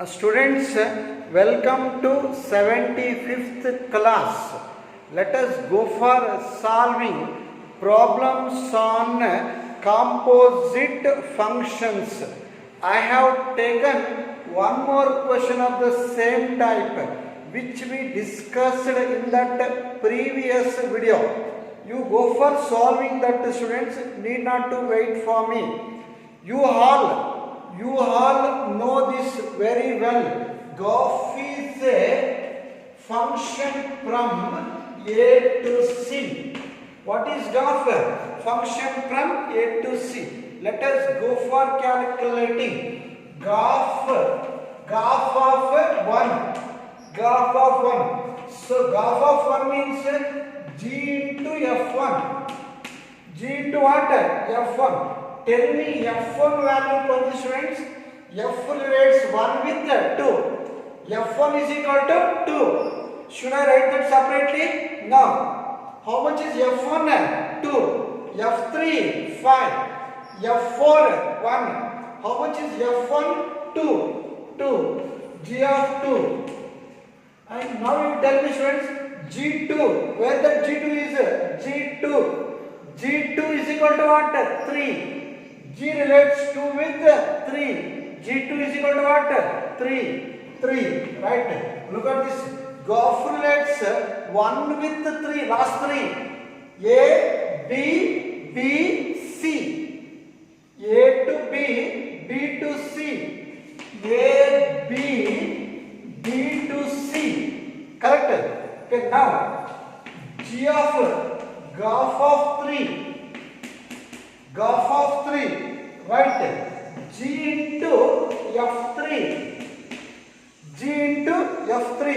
Students, welcome to 75th class. Let us go for solving problems on composite functions. I have taken one more question of the same type which we discussed in that previous video. You go for solving that, students, need not to wait for me. You all know this very well. Graph is a function from A to C. What is graph? Function from A to C. Let us go for calculating graph of 1. Graph of 1. So graph of 1 means G into F1. G into what? F1. Tell me F1 value for the students. F relates 1 with 2. F1 is equal to 2. Should I write that separately? No. How much is F1? 2. F3? 5. F4? 1. How much is F1? 2. 2. G of 2. And now you tell me, students, G2. Where that G2 is? G2. G2 is equal to what? 3. G relates 2 with 3. G2 is equal to what? 3. 3. Right. Look at this. Graph relates 1 with 3. Last 3. A, B, B, C. A to B, B to C. A, B, B to C. Correct? Okay, now G of graph of 3. Graph of 3, right? G into F3. G into F3.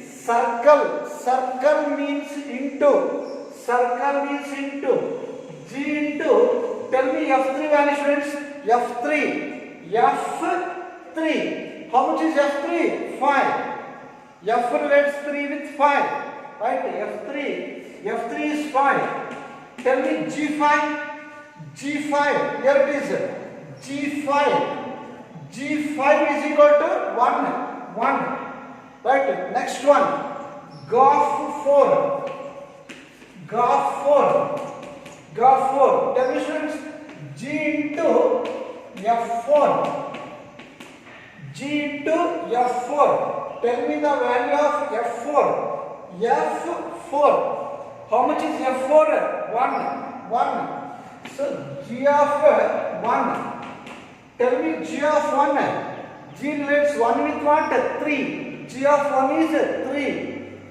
Circle means into. Circle means into. G into, tell me F3 value, students. F3. F3. How much is F3? 5. F relates 3 with 5. Right? F3. F3 is 5. Tell me G5. G5, here it is, G5, G5 is equal to 1, right, next one, graph 4, tell me, students, G into F4, tell me the value of F4, how much is F4? 1. So G of 1. Tell me G of 1. G relates 1 with what? 3. G of 1 is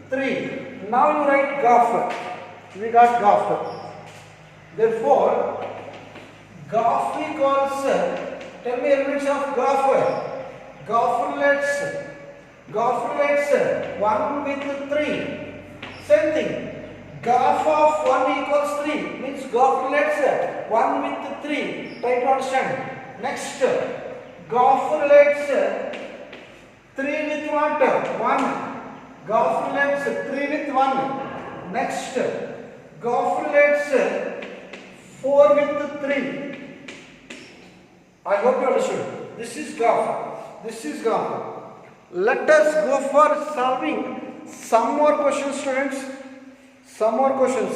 3. Now you write graph. We got graph. Therefore, graph equals, tell me elements of graph. Graph relates 1 with 3. Same thing. Graph of 1 equals 3 means graph relates 1 with 3. Try to understand. Next, graph relates 3 with what? 1. Graph relates 3 with 1. Next, graph relates 4 with 3. I hope you understood. This is graph. Let us go for solving some more questions, students. Some more questions.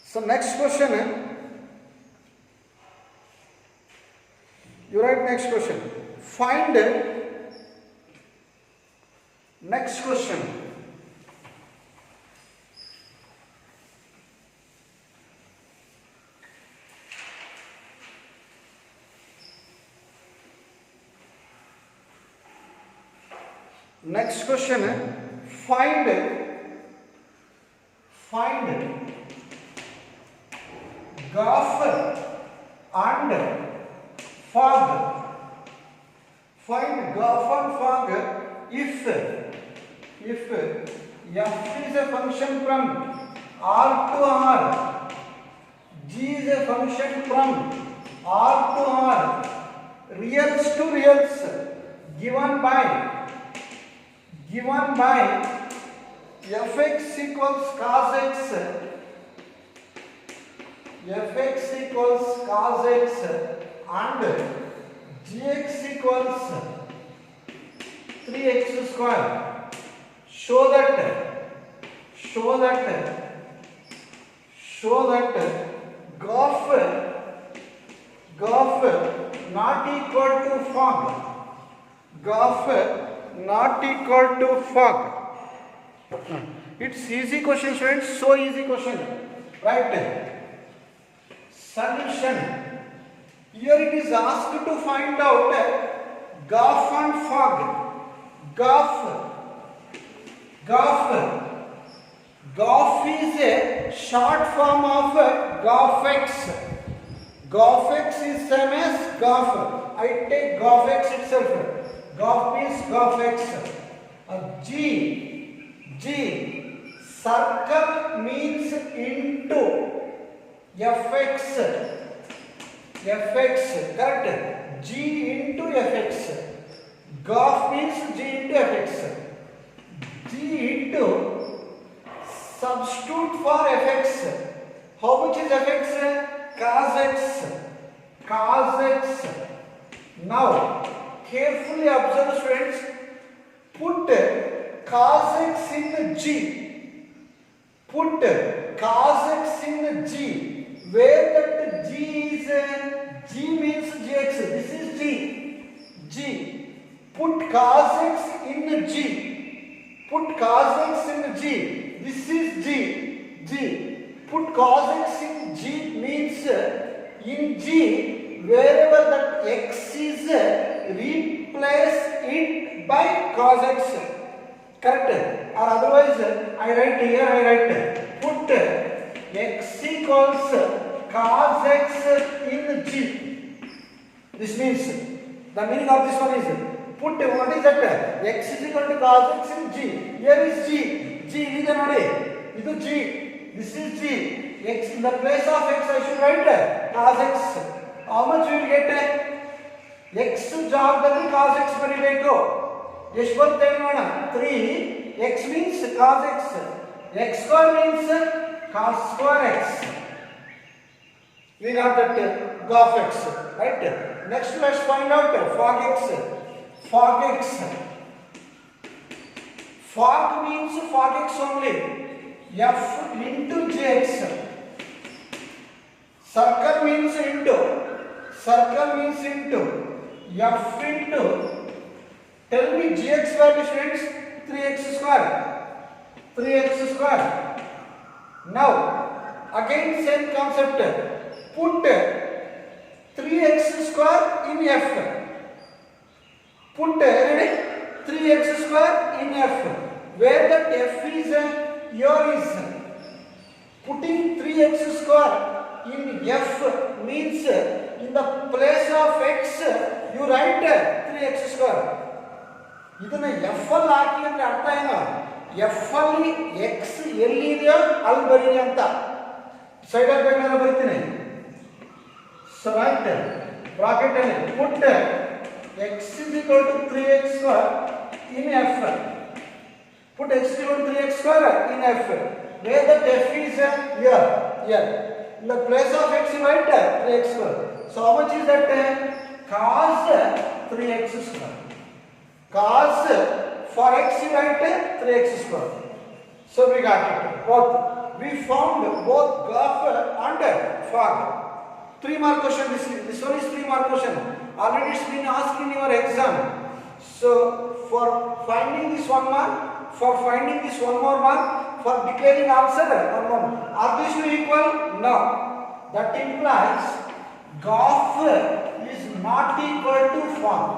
So next question, you write next question. Find next question. Next question, find graph and fog. Find graph and fog if f is a function from R to R, G is a function from R to R, reals to reals given by fx equals cos x, and gx equals square. Show that golf not equal to fog. Golf not equal to fog. It's easy question, friends. So easy question. Right? Solution. Here it is asked to find out golf and fog. Golf is a short form of GoFX. GoFX is same as golf. I take GoFX itself. Golf means GoFX. G. Circle means into. FX. Correct? G into FX. Golf means G into FX. G into substitute for FX. How much is FX? Cos X. Now, carefully observe, friends. Put cos X in G. Put cos X in G. Where that G is, G means Gx. This is G. Put cos X in G. Put cos X in G. This is G. Put cos X in G means in G, wherever that X is, replace it by cos X. Correct? Or otherwise, I write put X equals cos X in G. This means, the meaning of this one is, put what is that? X is equal to cos X in G. Here is G. G is the G. This is G. X in the place of X I should write cos X. How much we will get? X ಜಾಗದಲ್ಲಿ cos X ಬರಿಬೇಕು. ಎಷ್ಟು ಬರುತ್ತೆ ನೋಡೋಣ? 3. X means cos X. X square means cos square X. We got that golf X. Right? Next let's find out fog X. Fog means fog X only. F into Jx. Circle means into. F into. Tell me Gx value, friends. 3x square. Now, again same concept. Put 3x square in F. Put 3x square in F. Where that F is, here is putting 3x square in F means in the place of X you write 3x square. ಇದನ್ನ F ಅಲ್ಲಿ ಹಾಕಿ ಅಂದ್ರೆ ಅರ್ಥ ಏನು? F ಅಲ್ಲಿ X ಎಲ್ಲಿದೆಯೋ ಅಲ್ಲಿ ಬರೀರಿ ಅಂತ. ಸೈಡ್ ಅಲ್ಲಿ ಬೇಕಾದ್ರೆ ಬರೀತೀನಿ. So right bracket ಅಲ್ಲಿ put X is equal to 3x square in F. Put X is equal to 3x square in F. Where the F is here. In the place of X you write 3x square. So how much is that? Cos 3x square. Cos for X you write 3x square. So we got it. Both. We found both golf and fog. 3 mark question. This one is 3 mark question. Already it's been asked in your exam. So for finding this 1 mark, for finding this 1 more mark, for declaring answer 1 more. Are these two equal? No. That implies golf is not equal to fog.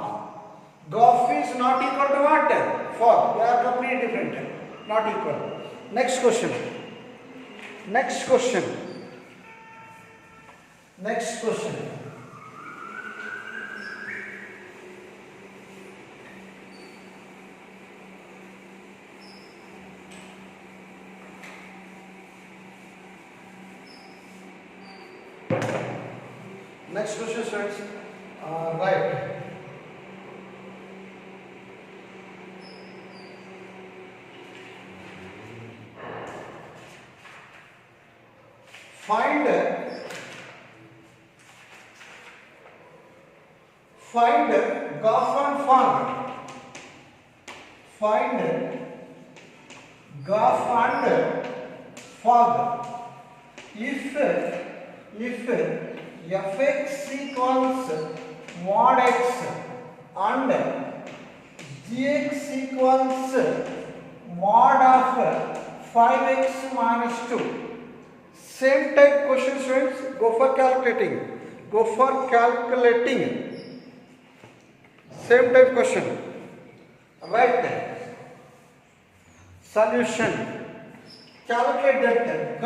Golf is not equal to what? Fog. They are completely different. Not equal. Next question. Next question, friends. Right. Find golf and fog. find Goff and fog. If fx equals mod x and gx equals mod of 5x minus 2. Same type question students, go for calculating. Same type question. Right. Solution. Calculate that.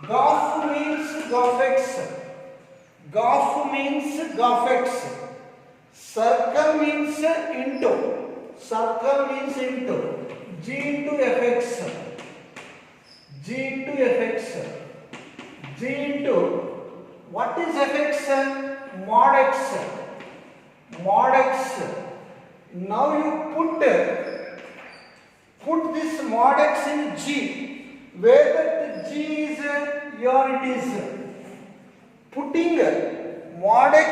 Goff means Goff x. Goff means Goff x. Circle means into. Circle means into. G into fx. G into fx. G into what is fx? Mod x. Mod x. Now you put this mod x in G, where that G is, here it is. Putting mod x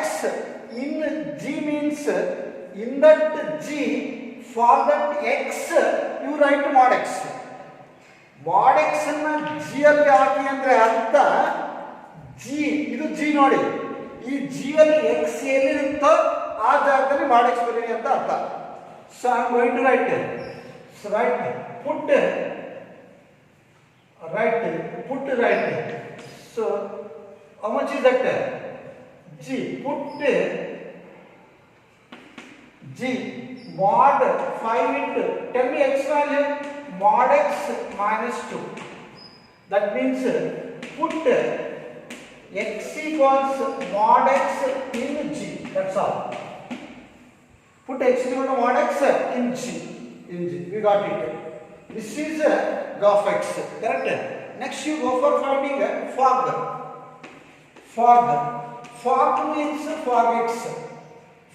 in G means in that G, for that x you write mod x. Mod x ಅನ್ನು G ಅಲ್ಲಿ ಹಾಕಿ ಅಂದ್ರೆ ಅರ್ಥ G, ಇದು G ನೋಡಿ, ಈ G ಅಲ್ಲಿ x ಎಲ್ಲಿರುತ್ತೋ ಆ ಜಾಗದಲ್ಲಿ mod x ಬರೀರಿ ಅಂತ ಅರ್ಥ. So I am going to write right. So how much is that? G. Put G mod 5 into, tell me x value, mod x minus 2. That means put x equals mod x in G. That's all. Put x equal to mod x in G. We got it. This is Goff x. Correct? Next you go for finding fog. Fog means fog x.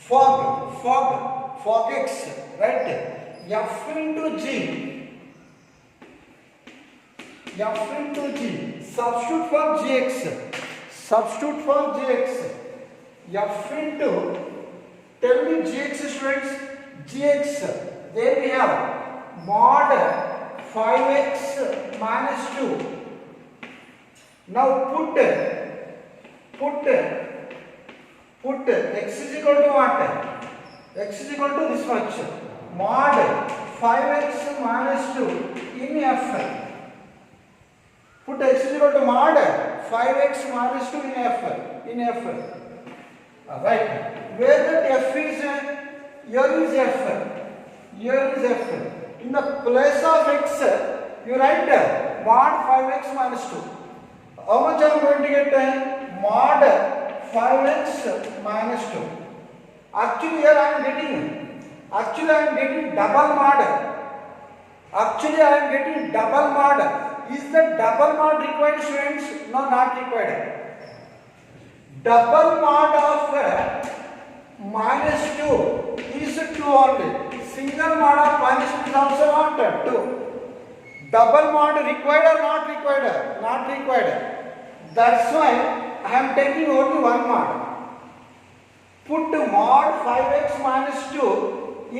Fog x. Right? F into G. Substitute for gx. F into, tell me gx students. Gx. There we have mod 5x minus 2. Now put x is equal to what? X is equal to this much. Mod 5x minus 2 in f. Put x is equal to mod 5x minus 2 in f. Right. Where that f is, here is f. In the place of x, you write mod 5x minus 2. How much I am going to get? Mod 5x minus 2. Actually here I am getting double mod. Is the double mod required, students? No, not required. Double mod of minus 2 is 2 only. Single mod of minus 2 is also not 2. Double mod required or not required? Not required. That's why I am taking only one mod. Put mod 5x minus 2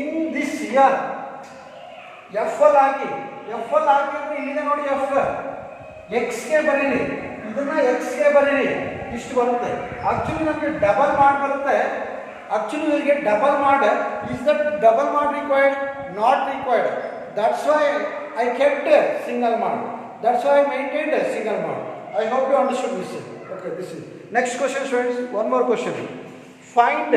in this here. F ಹಾಕಿ ಅಂದ್ರೆ ಇಲ್ಲಿದೆ ನೋಡಿ f. x ಗೆ ಬರೀರಿ, ಇದನ್ನ x ಗೆ ಬರೀರಿ, ಇಷ್ಟು ಬರುತ್ತೆ. ಆಕ್ಚುಲಿ ನಮಗೆ ಡಬಲ್ ಮಾಡ್ ಬರುತ್ತೆ. Actually we will get double mod. Is that double mod required? Not required. That's why I kept a single mod. That's why I maintained a single mod. I hope you understood this. Okay, this is next question, friends. One more question. Find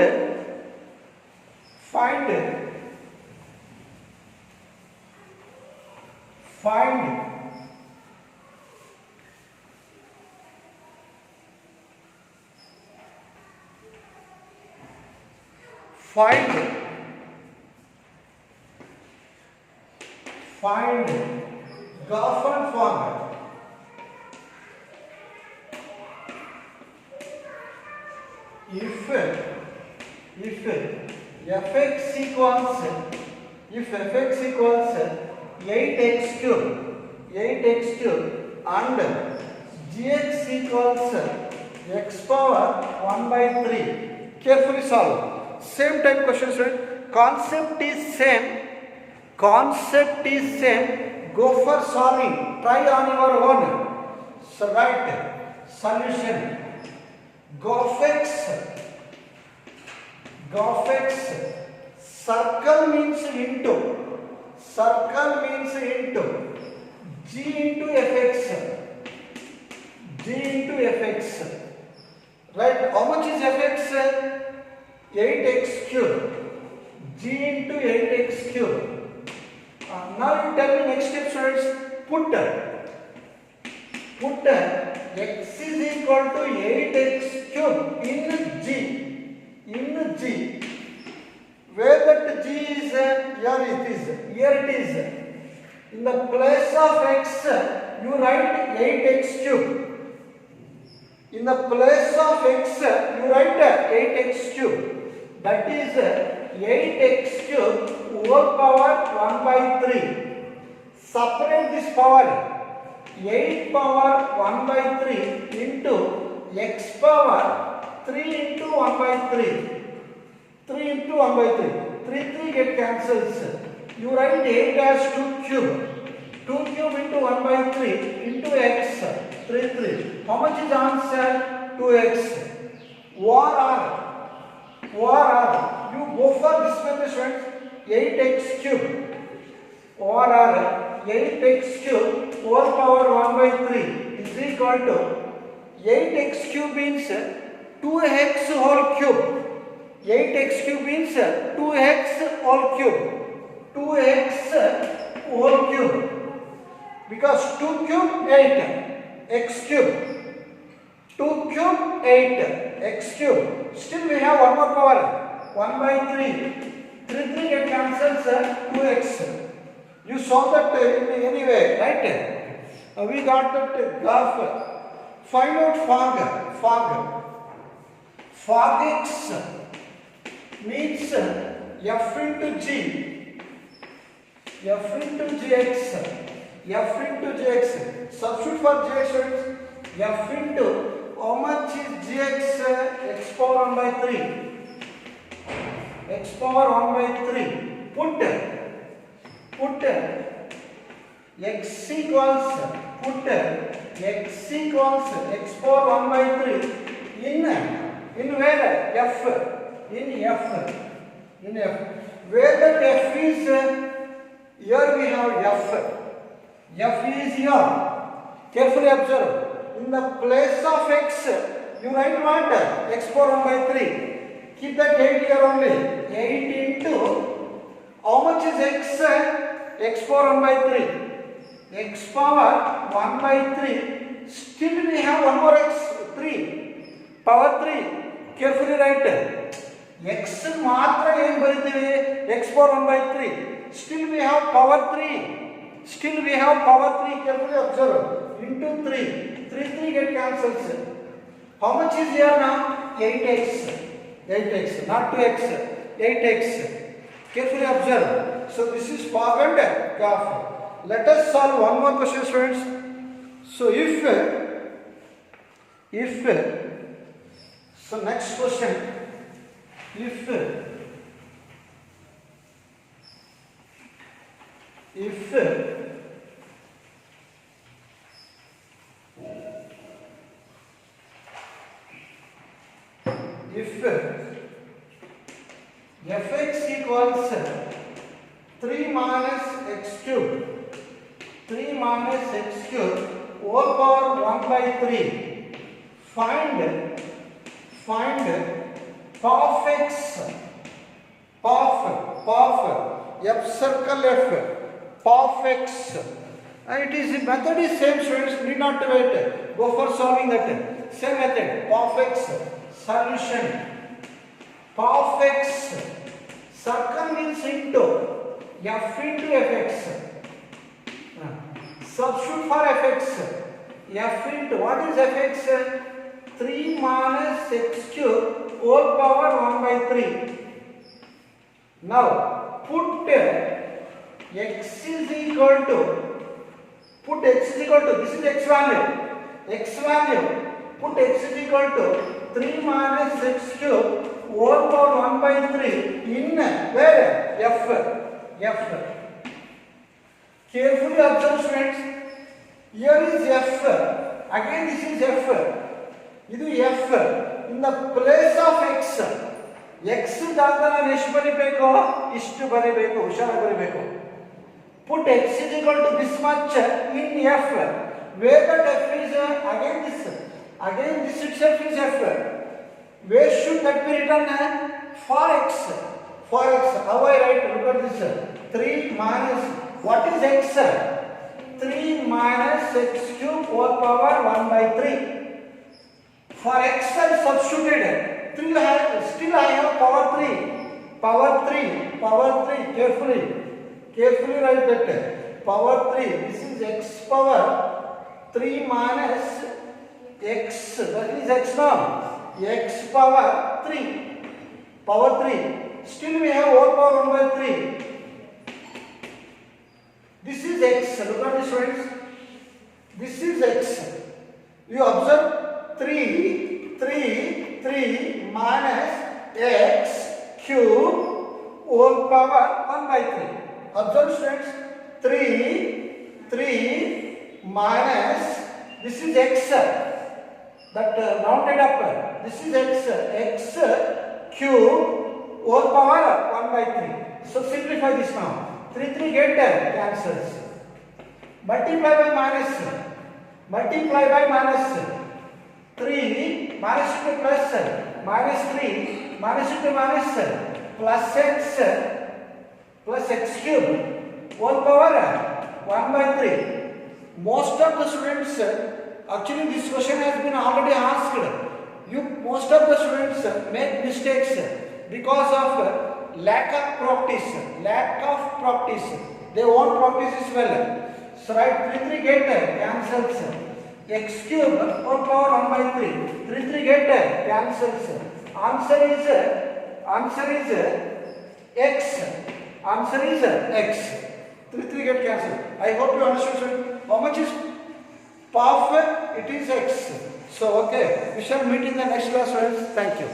Goff and fog. If fx equals 8x cube and gx equals x power 1 by 3. Carefully solve. Same type questions, right? concept is same. Concept is same. Go for solving. Try on your own. So write solution. Gof-x. Circle means into. Circle means into. G into fx. G into fx. Right? How much is fx? 8x cube. G into 8x cube. Now you tell me next step, students. Put x is equal to 8x cube in G. In G. Where that G is, here it is. Here it is. In the place of x, you write 8x cube. In the place of x, you write 8x cube. That is 8x cube whole power 1 by 3. Separate this power. 8 power 1 by 3 into x power 3 into 1 by 3. 3 into 1 by 3. 3 get cancels. You write 8 as 2 cube. 2 cube into 1 by 3 into x. 3. How much is answer? 2x. Or you go for this method, students. 8x cube. Or 8x cube whole power 1 by 3 is equal to 8x cube means 2x whole cube. 8x cube means 2x whole cube. 2x whole cube. Because 2 cube 8 x cube. 2 cube 8 x cube. Still we have one more power 1 by 3. 3 get cancels 2x. You saw that in any way, right? We got that graph. Find out fog x means f into g. F into gx. F into gx. Substitute for gx. F into how much is gx? X power 1 by 3. X power 1 by 3. Put x equals x power 1 by 3 in where? F. In F. Where that F is, here we have F. F is here. Carefully observe. In the place of x, you write what? X power 1 by 3. Keep that 8 here only. 8 into, how much is x? X power 1 by 3. X power 1 by 3. Still we have one more x. 3. Power 3. Carefully write. X matra em baritive. X power 1 by 3. Still we have power 3. Carefully observe. Into 3. 3 get cancels. How much is here now? 8x. Not 2x. 8x. Carefully observe. So this is fog and graph. Let us solve one more question, students. So so next question. If fx equals 3 minus x cube. 3 minus x cube whole power 1 by 3. Find POF x. POF F circle F. POF x. It is method is same, students. Need not to wait. Go for solving that. Same method. POF x. Solution. POF x. Circle means into. F into fx. Substitute for fx. F into what is fx? 3 minus x cube whole power 1 by 3. Now put x is equal to this is x value. Put x is equal to 3 minus x cube whole power 1 by 3 in where? F. Carefully observe students. Here is F. Again this is F. ಇದು F. In the place of X. X ಜಾಗ ನಾನು ಎಷ್ಟು ಬರಿಬೇಕು? ಇಷ್ಟು ಬರಿಬೇಕು. ಹುಷಾರಾಗಿ ಬರಿಬೇಕು. Put X is equal to this much in F. Where that F is again this. Again this itself is F. Where should that be written? For X. For X. How I write? Look at this. 3 minus. What is X? 3 minus X cube whole power 1 by 3. For X I substituted. Still I have power 3. Power 3. Power 3. Carefully write that. Power 3. This is X power 3 minus X. That is X now. X power 3. Power 3. Still we have whole power 1 by 3. This is X. Look at this friends. This is X. You observe 3 minus X cube whole power 1 by 3. Observe students. 3 minus this is X. That rounded up. This is X cube whole power 1 by 3. So simplify this now. 3 get cancels. Multiply by minus. 3 minus to plus. Minus 3 minus to minus. Plus X cube whole power 1 by 3. Most of the students, actually this question has been already asked. Most of the students make mistakes because of lack of practice. They won't practice as well. So write 3 get cancels. X cube whole power 1 by 3. 3 get cancels. Answer is X. Answer is X. 3 get cancelled. I hope you understood. How much is power? It is X. So okay, we shall meet in the next class, friends. Thank you.